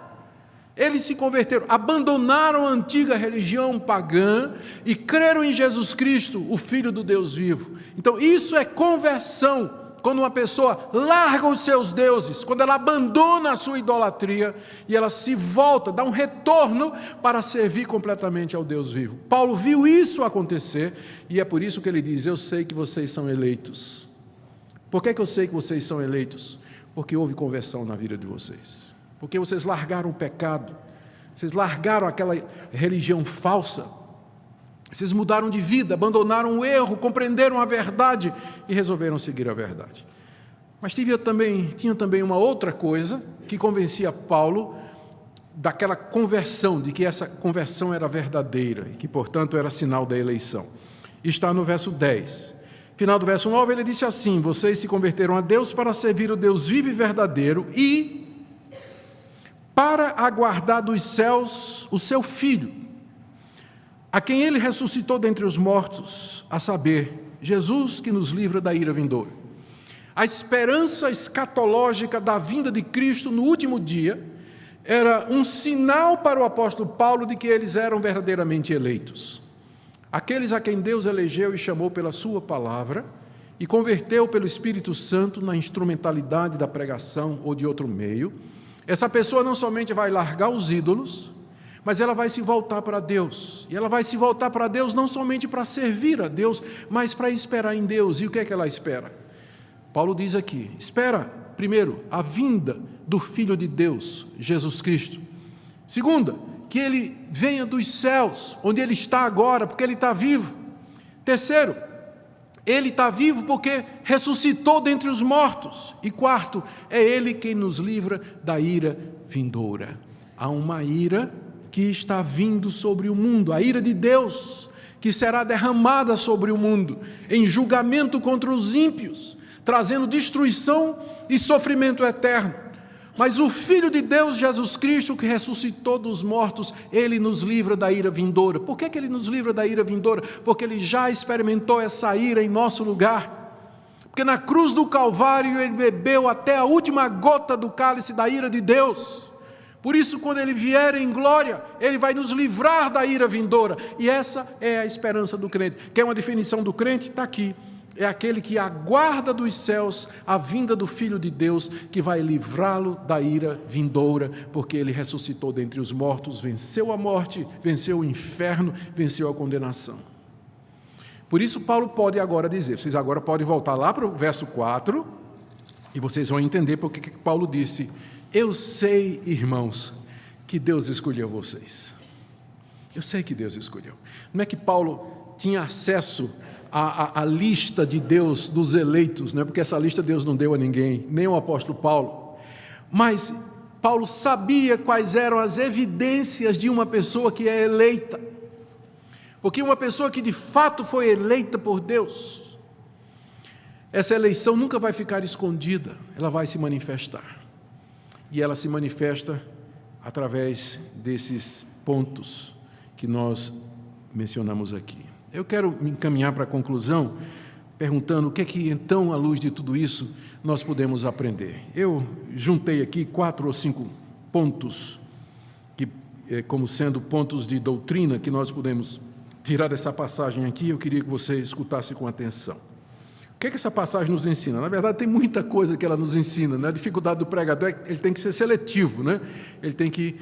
Eles se converteram, abandonaram a antiga religião pagã e creram em Jesus Cristo, o Filho do Deus vivo. Então isso é conversão, quando uma pessoa larga os seus deuses, quando ela abandona a sua idolatria e ela se volta, dá um retorno para servir completamente ao Deus vivo. Paulo viu isso acontecer e é por isso que ele diz: eu sei que vocês são eleitos. Por que eu sei que vocês são eleitos? Porque houve conversão na vida de vocês. Porque vocês largaram o pecado, vocês largaram aquela religião falsa, vocês mudaram de vida, abandonaram o erro, compreenderam a verdade e resolveram seguir a verdade. Mas tinha também uma outra coisa que convencia Paulo daquela conversão, de que essa conversão era verdadeira e que, portanto, era sinal da eleição. Está no verso 10. Final do verso 9, ele disse assim: vocês se converteram a Deus para servir o Deus vivo e verdadeiro e para aguardar dos céus o seu Filho, a quem Ele ressuscitou dentre os mortos, a saber, Jesus, que nos livra da ira vindoura. A esperança escatológica da vinda de Cristo no último dia era um sinal para o apóstolo Paulo de que eles eram verdadeiramente eleitos. Aqueles a quem Deus elegeu e chamou pela sua palavra e converteu pelo Espírito Santo na instrumentalidade da pregação ou de outro meio, essa pessoa não somente vai largar os ídolos, mas ela vai se voltar para Deus. E ela vai se voltar para Deus não somente para servir a Deus, mas para esperar em Deus. E o que é que ela espera? Paulo diz aqui, espera, primeiro, a vinda do Filho de Deus, Jesus Cristo. Segunda, que Ele venha dos céus, onde Ele está agora, porque Ele está vivo. Terceiro, Ele está vivo porque ressuscitou dentre os mortos. E quarto, é Ele quem nos livra da ira vindoura. Há uma ira que está vindo sobre o mundo, a ira de Deus, que será derramada sobre o mundo, em julgamento contra os ímpios, trazendo destruição e sofrimento eterno. Mas o Filho de Deus, Jesus Cristo, que ressuscitou dos mortos, Ele nos livra da ira vindoura. Por que Ele nos livra da ira vindoura? Porque Ele já experimentou essa ira em nosso lugar. Porque na cruz do Calvário Ele bebeu até a última gota do cálice da ira de Deus. Por isso, quando Ele vier em glória, Ele vai nos livrar da ira vindoura. E essa é a esperança do crente. Quer uma definição do crente? Está aqui. É aquele que aguarda dos céus a vinda do Filho de Deus, que vai livrá-lo da ira vindoura, porque Ele ressuscitou dentre os mortos, venceu a morte, venceu o inferno, venceu a condenação. Por isso Paulo pode agora dizer, vocês agora podem voltar lá para o verso 4, e vocês vão entender porque que Paulo disse, eu sei, irmãos, que Deus escolheu vocês. Eu sei que Deus escolheu. Não é que Paulo tinha acesso a lista de Deus dos eleitos, né? Porque essa lista Deus não deu a ninguém, nem o apóstolo Paulo. Mas Paulo sabia quais eram as evidências de uma pessoa que é eleita. Porque uma pessoa que de fato foi eleita por Deus, essa eleição nunca vai ficar escondida, ela vai se manifestar. E ela se manifesta através desses pontos que nós mencionamos aqui. Eu quero me encaminhar para a conclusão, perguntando o que é que, então, à luz de tudo isso, nós podemos aprender. Eu juntei aqui 4 ou 5 pontos, que, como sendo pontos de doutrina, que nós podemos tirar dessa passagem aqui. Eu queria que você escutasse com atenção. O que é que essa passagem nos ensina? Na verdade, tem muita coisa que ela nos ensina, né? A dificuldade do pregador é que ele tem que ser seletivo, né? Ele tem que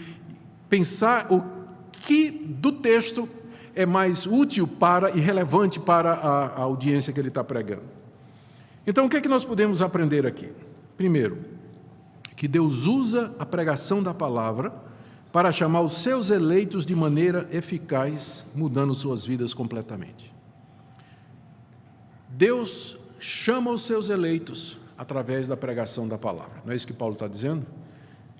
pensar o que do texto é mais útil para e relevante para a audiência que ele está pregando. Então, o que é que nós podemos aprender aqui? Primeiro, que Deus usa a pregação da palavra para chamar os seus eleitos de maneira eficaz, mudando suas vidas completamente. Deus chama os seus eleitos através da pregação da palavra. Não é isso que Paulo está dizendo?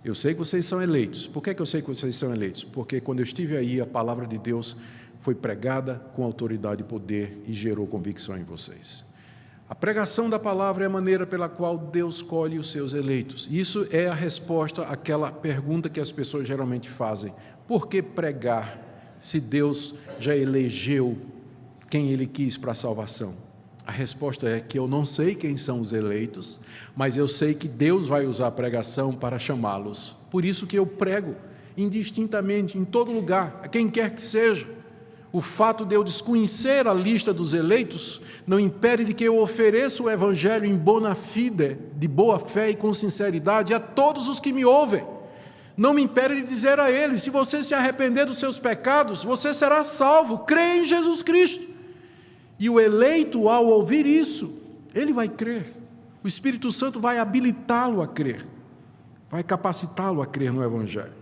Eu sei que vocês são eleitos. Por que eu sei que vocês são eleitos? Porque quando eu estive aí, a palavra de Deus foi pregada com autoridade e poder e gerou convicção em vocês. A pregação da palavra é a maneira pela qual Deus escolhe os seus eleitos. Isso é a resposta àquela pergunta que as pessoas geralmente fazem. Por que pregar se Deus já elegeu quem Ele quis para a salvação? A resposta é que eu não sei quem são os eleitos, mas eu sei que Deus vai usar a pregação para chamá-los. Por isso que eu prego indistintamente, em todo lugar, a quem quer que seja. O fato de eu desconhecer a lista dos eleitos não impede de que eu ofereça o evangelho em bona fide, de boa fé e com sinceridade a todos os que me ouvem. Não me impede de dizer a eles, se você se arrepender dos seus pecados, você será salvo, crê em Jesus Cristo. E o eleito, ao ouvir isso, ele vai crer. O Espírito Santo vai habilitá-lo a crer, vai capacitá-lo a crer no evangelho.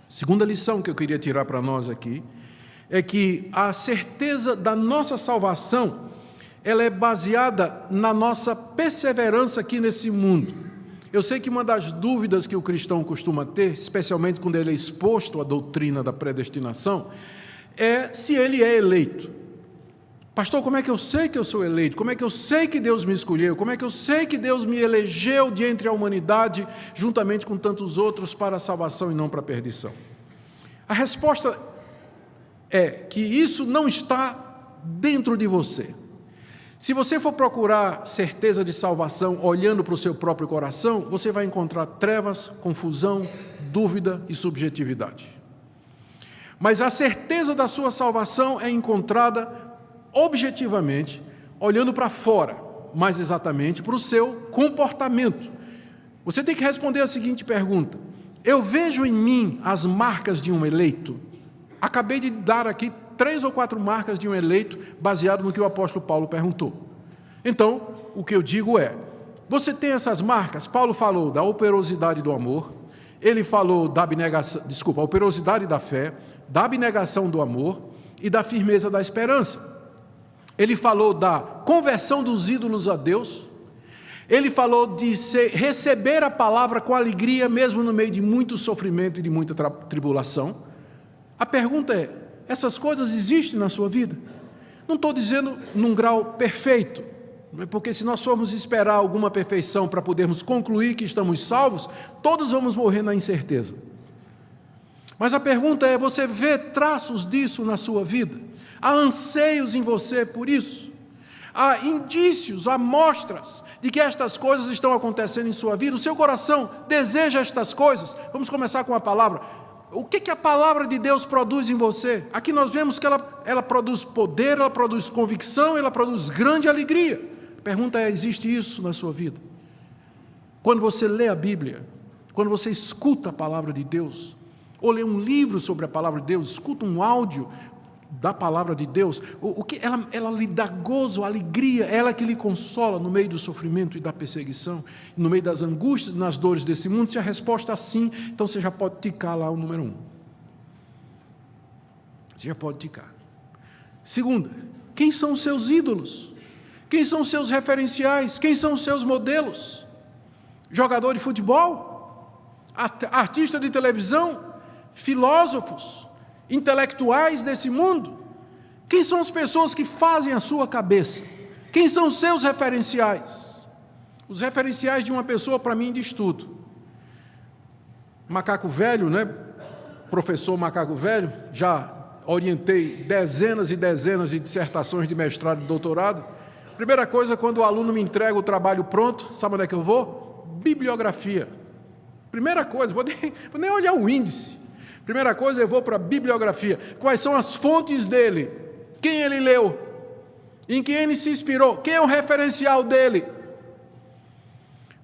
Segunda lição que eu queria tirar para nós aqui, é que a certeza da nossa salvação, ela é baseada na nossa perseverança aqui nesse mundo. Eu sei que uma das dúvidas que o cristão costuma ter, especialmente quando ele é exposto à doutrina da predestinação, é se ele é eleito. Pastor, como é que eu sei que eu sou eleito? Como é que eu sei que Deus me escolheu? Como é que eu sei que Deus me elegeu de entre a humanidade, juntamente com tantos outros, para a salvação e não para a perdição? A resposta é que isso não está dentro de você. Se você for procurar certeza de salvação olhando para o seu próprio coração, você vai encontrar trevas, confusão, dúvida e subjetividade. Mas a certeza da sua salvação é encontrada objetivamente, olhando para fora, mais exatamente para o seu comportamento. Você tem que responder a seguinte pergunta: eu vejo em mim as marcas de um eleito? Acabei de dar aqui 3 ou 4 marcas de um eleito, baseado no que o apóstolo Paulo perguntou. Então, o que eu digo é, você tem essas marcas? Paulo falou da operosidade do amor, ele falou da abnegação, a operosidade da fé, da abnegação do amor e da firmeza da esperança. Ele falou da conversão dos ídolos a Deus, ele falou de receber a palavra com alegria, mesmo no meio de muito sofrimento e de muita tribulação. A pergunta é, essas coisas existem na sua vida? Não estou dizendo num grau perfeito, porque se nós formos esperar alguma perfeição para podermos concluir que estamos salvos, todos vamos morrer na incerteza. Mas a pergunta é, você vê traços disso na sua vida? Há anseios em você por isso? Há indícios, amostras de que estas coisas estão acontecendo em sua vida? O seu coração deseja estas coisas? Vamos começar com a palavra. O que a palavra de Deus produz em você? Aqui nós vemos que ela produz poder, ela produz convicção, ela produz grande alegria. A pergunta é, existe isso na sua vida? Quando você lê a Bíblia, quando você escuta a palavra de Deus, ou lê um livro sobre a palavra de Deus, escuta um áudio da palavra de Deus, o que ela lhe dá gozo, alegria, ela que lhe consola no meio do sofrimento e da perseguição, no meio das angústias, nas dores desse mundo. Se a resposta é sim, então você já pode ticar lá o número 1. Você já pode ticar. Segunda, quem são os seus ídolos? Quem são os seus referenciais? Quem são os seus modelos? Jogador de futebol? Artista de televisão? Filósofos? Intelectuais desse mundo? Quem são as pessoas que fazem a sua cabeça? Quem são os seus referenciais? Os referenciais de uma pessoa, para mim, diz tudo. Macaco velho, né? Professor Macaco velho, já orientei dezenas e dezenas de dissertações de mestrado e doutorado. Primeira coisa, quando o aluno me entrega o trabalho pronto, sabe onde é que eu vou? Bibliografia. Primeira coisa, vou nem olhar o índice. Primeira coisa, eu vou para a bibliografia. Quais são as fontes dele? Quem ele leu? Em quem ele se inspirou? Quem é o referencial dele?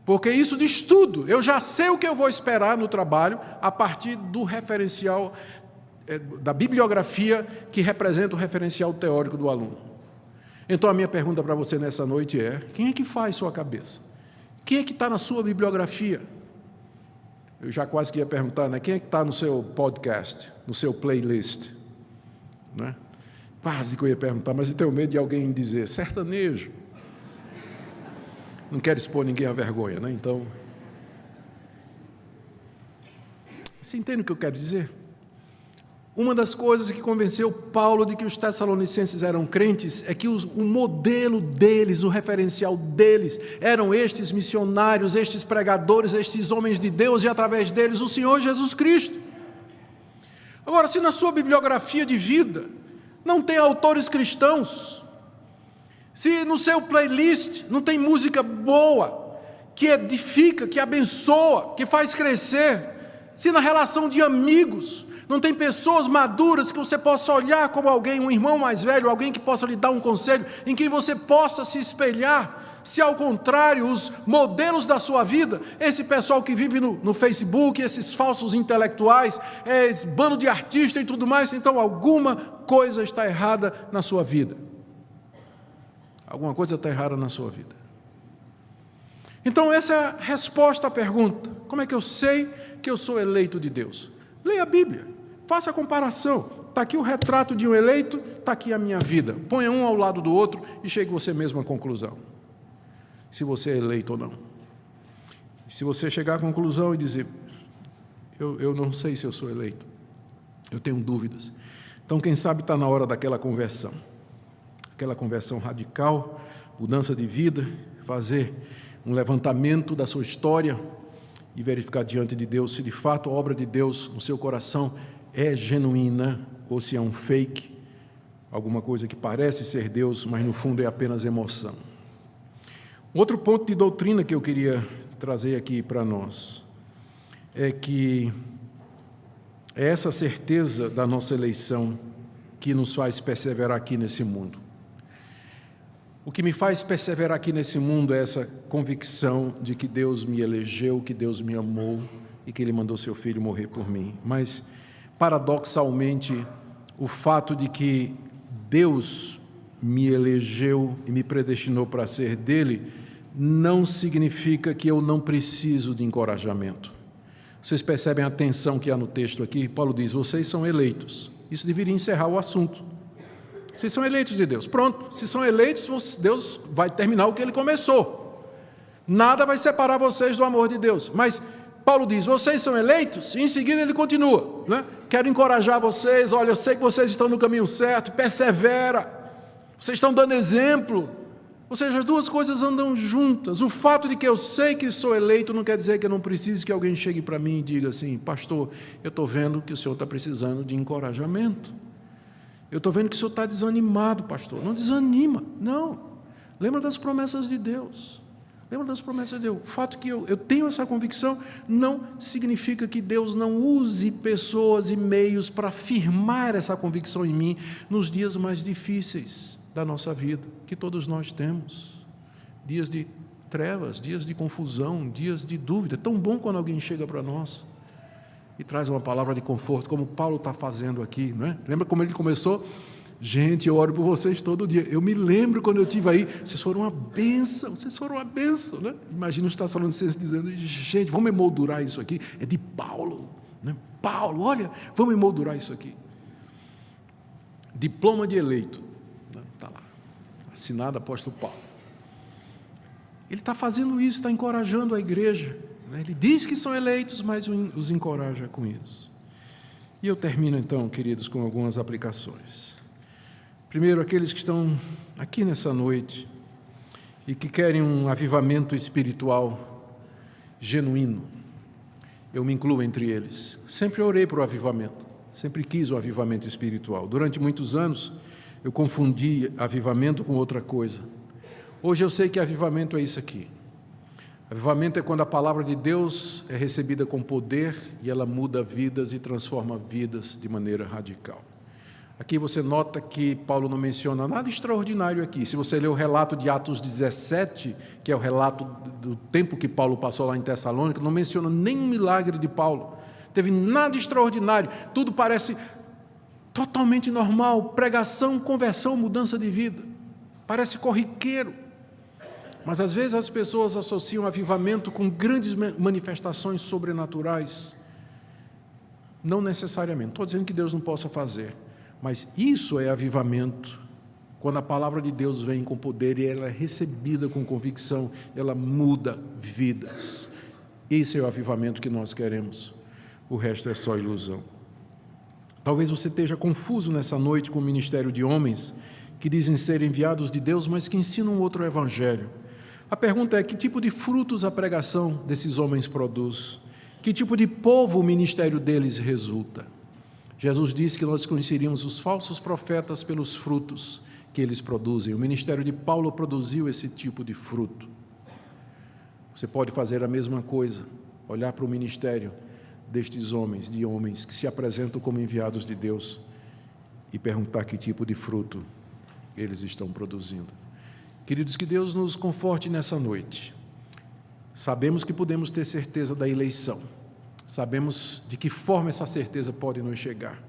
Porque isso diz tudo. Eu já sei o que eu vou esperar no trabalho a partir do referencial, da bibliografia que representa o referencial teórico do aluno. Então a minha pergunta para você nessa noite é, quem é que faz sua cabeça? Quem é que está na sua bibliografia? Eu já quase que ia perguntar, né? Quem é que está no seu podcast, no seu playlist? Né? Quase que eu ia perguntar, mas eu tenho medo de alguém dizer, sertanejo. Não quero expor ninguém à vergonha, né? Então, você entende o que eu quero dizer? Uma das coisas que convenceu Paulo de que os tessalonicenses eram crentes é que o modelo deles, o referencial deles, eram estes missionários, estes pregadores, estes homens de Deus e através deles o Senhor Jesus Cristo. Agora, se na sua bibliografia de vida não tem autores cristãos, se no seu playlist não tem música boa, que edifica, que abençoa, que faz crescer, se na relação de amigos não tem pessoas maduras que você possa olhar como alguém, um irmão mais velho, alguém que possa lhe dar um conselho, em quem você possa se espelhar, se ao contrário, os modelos da sua vida, esse pessoal que vive no Facebook, esses falsos intelectuais, esse bando de artistas e tudo mais, então alguma coisa está errada na sua vida. Alguma coisa está errada na sua vida. Então essa é a resposta à pergunta, como é que eu sei que eu sou eleito de Deus? Leia a Bíblia. Faça a comparação. Está aqui o retrato de um eleito, está aqui a minha vida. Ponha um ao lado do outro e chegue você mesmo à conclusão. Se você é eleito ou não. Se você chegar à conclusão e dizer, eu não sei se eu sou eleito, eu tenho dúvidas. Então, quem sabe está na hora daquela conversão. Aquela conversão radical, mudança de vida, fazer um levantamento da sua história e verificar diante de Deus se de fato a obra de Deus no seu coração é genuína ou se é um fake, alguma coisa que parece ser Deus, mas no fundo é apenas emoção. Outro ponto de doutrina que eu queria trazer aqui para nós é que é essa certeza da nossa eleição que nos faz perseverar aqui nesse mundo. O que me faz perseverar aqui nesse mundo é essa convicção de que Deus me elegeu, que Deus me amou e que Ele mandou seu Filho morrer por mim. Mas, paradoxalmente, o fato de que Deus me elegeu e me predestinou para ser dele não significa que eu não preciso de encorajamento. Vocês percebem a tensão que há no texto aqui? Paulo diz, vocês são eleitos. Isso deveria encerrar o assunto. Vocês são eleitos de Deus. Pronto, se são eleitos, Deus vai terminar o que Ele começou. Nada vai separar vocês do amor de Deus. Mas Paulo diz, vocês são eleitos? E em seguida ele continua, né? Quero encorajar vocês, olha, eu sei que vocês estão no caminho certo, persevera. Vocês estão dando exemplo. Ou seja, as duas coisas andam juntas. O fato de que eu sei que sou eleito não quer dizer que eu não preciso que alguém chegue para mim e diga assim, pastor, eu estou vendo que o senhor está precisando de encorajamento. Eu estou vendo que o senhor está desanimado, pastor. Não desanima, não. Lembra das promessas de Deus. Lembra das promessas de Deus. O fato que eu tenho essa convicção não significa que Deus não use pessoas e meios para firmar essa convicção em mim nos dias mais difíceis da nossa vida, que todos nós temos. Dias de trevas, dias de confusão, dias de dúvida. É tão bom quando alguém chega para nós e traz uma palavra de conforto, como Paulo está fazendo aqui, não é? Lembra como ele começou? Gente, eu oro por vocês todo dia. Eu me lembro quando eu estive aí, vocês foram uma bênção, né? Imagina os Tessalonicenses dizendo, gente, vamos emoldurar isso aqui. É de Paulo, né? Paulo, olha, vamos emoldurar isso aqui. Diploma de eleito, está lá, assinado apóstolo Paulo. Ele está fazendo isso, está encorajando a igreja. Ele diz que são eleitos, mas os encoraja com isso. E eu termino então, queridos, com algumas aplicações. Primeiro, aqueles que estão aqui nessa noite e que querem um avivamento espiritual genuíno. Eu me incluo entre eles. Sempre orei por o avivamento, sempre quis o avivamento espiritual. Durante muitos anos, eu confundi avivamento com outra coisa. Hoje eu sei que avivamento é isso aqui. Avivamento é quando a palavra de Deus é recebida com poder e ela muda vidas e transforma vidas de maneira radical. Aqui você nota que Paulo não menciona nada extraordinário aqui. Se você ler o relato de Atos 17, que é o relato do tempo que Paulo passou lá em Tessalônica, não menciona nenhum milagre de Paulo. Teve nada extraordinário. Tudo parece totalmente normal. Pregação, conversão, mudança de vida. Parece corriqueiro. Mas às vezes as pessoas associam avivamento com grandes manifestações sobrenaturais. Não necessariamente. Estou dizendo que Deus não possa fazer. Mas isso é avivamento, quando a palavra de Deus vem com poder e ela é recebida com convicção, ela muda vidas. Esse é o avivamento que nós queremos, o resto é só ilusão. Talvez você esteja confuso nessa noite com o ministério de homens que dizem ser enviados de Deus, mas que ensinam outro evangelho. A pergunta é, que tipo de frutos a pregação desses homens produz? Que tipo de povo o ministério deles resulta? Jesus disse que nós conheceríamos os falsos profetas pelos frutos que eles produzem. O ministério de Paulo produziu esse tipo de fruto. Você pode fazer a mesma coisa, olhar para o ministério destes homens, de homens que se apresentam como enviados de Deus e perguntar que tipo de fruto eles estão produzindo. Queridos, que Deus nos conforte nessa noite. Sabemos que podemos ter certeza da eleição. Sabemos de que forma essa certeza pode nos chegar.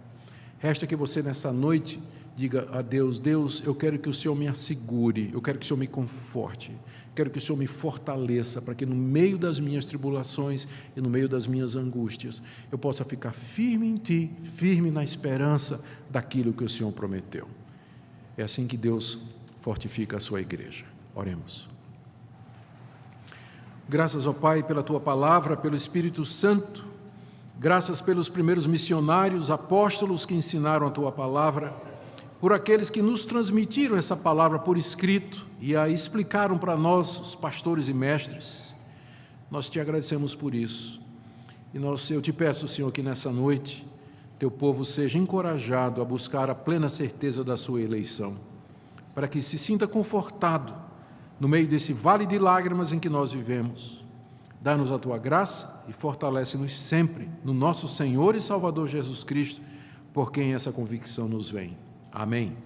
Resta que você nessa noite diga a Deus, Deus, eu quero que o Senhor me assegure, eu quero que o Senhor me conforte, quero que o Senhor me fortaleça, para que no meio das minhas tribulações e no meio das minhas angústias, eu possa ficar firme em Ti, firme na esperança daquilo que o Senhor prometeu. É assim que Deus fortifica a sua igreja. Oremos. Graças, ó Pai, pela Tua palavra, pelo Espírito Santo, graças pelos primeiros missionários, apóstolos que ensinaram a Tua palavra, por aqueles que nos transmitiram essa palavra por escrito e a explicaram para nós, os pastores e mestres. Nós Te agradecemos por isso. E eu Te peço, Senhor, que nessa noite teu povo seja encorajado a buscar a plena certeza da sua eleição, para que se sinta confortado no meio desse vale de lágrimas em que nós vivemos. Dá-nos a tua graça e fortalece-nos sempre no nosso Senhor e Salvador Jesus Cristo, por quem essa convicção nos vem. Amém.